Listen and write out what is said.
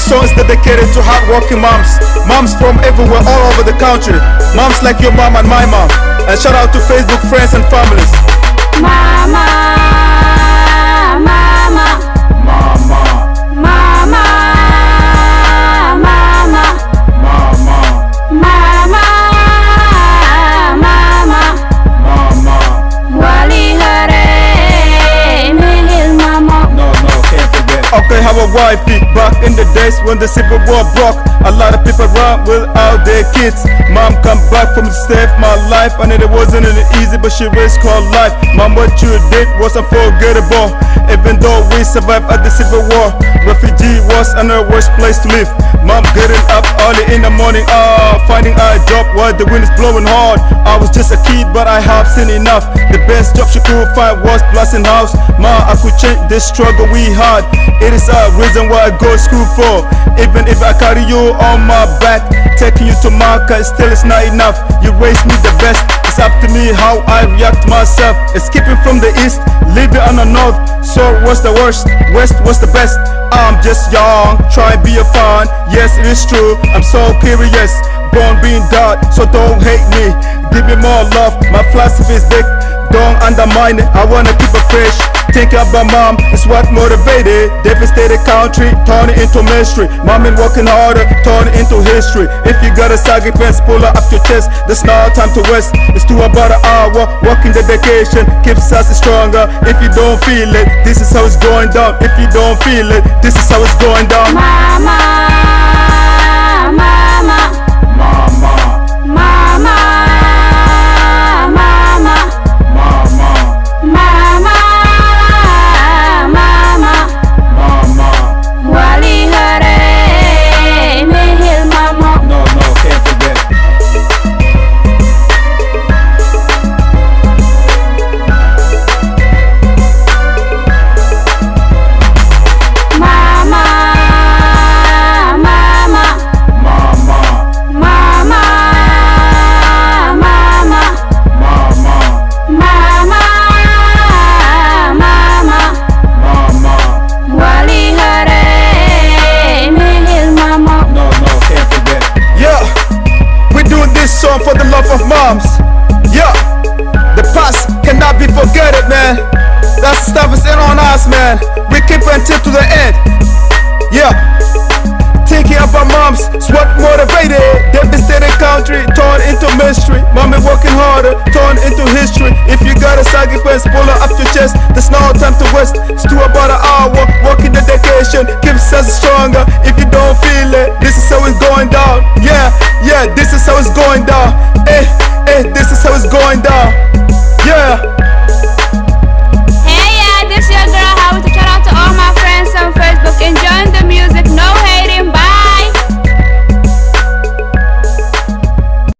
song is dedicated to hardworking moms. Moms from everywhere, all over the country. Moms like your mom and my mom. And shout out to Facebook friends and families. Mama, mama, Mama, mama, mama, mama, mama, mama, mama. wali hare mehil mama. No, can't forget. Okay, how a wifey back in the days when the Civil War broke. A lot of people run without their kids. Mom come back from the save my life. I know it wasn't really easy, but she risked her life. Mom, what you did was unforgettable. Even though we survived at the Civil War, refugee was another worst place to live. Mom getting up early in the morning, finding a job while the wind is blowing hard. I was just a kid, but I have seen enough. The best job she could find was blasting house. Ma, I could change this struggle we had. It is a reason why I go to school for. Even if I carry you on my back, taking you to market, still it's not enough. You raised me the best. It's up to me how I react myself. Escaping from the east, living on the north. So what's the worst? West was the best. I'm just young, try and be a fan. Yes, it is true, I'm so curious. Born being God, so don't hate me. Give me more love, my philosophy is big. Don't undermine it, I wanna keep it fresh. Thinking about mom is what motivated. Devastated country, turn it into ministry. Mom been working harder, turn it into history. If you got a saggy pants, pull her up your chest. There's no time to waste. It's to about an hour, working dedication keeps us stronger. If you don't feel it, this is how it's going down. If you don't feel it, this is how it's going down. Mama, mama, Mama, mama, mama, mama, mama, mama. wali hare mehil mama. No, can't forget. Mama, mama, Mama, mama, mama, mama, mama, mama, mama. wali hare mehil mama. No, can't forget. Yeah, we're doing this song for the love of moms. Yeah, the past cannot be forgotten, man. That stuff is in on us, man. We keep until to the end. Yeah, thinking about moms is what motivated. Devastated country, torn into mystery. Mom been working harder, torn into history. If you got a saggy pants, pull her up your chest. There's no time to waste. It's to about an hour, working dedication keeps us stronger. If you don't feel it, this is how it's going down. Yeah, this is how it's going down. This is how it's going down. Yeah.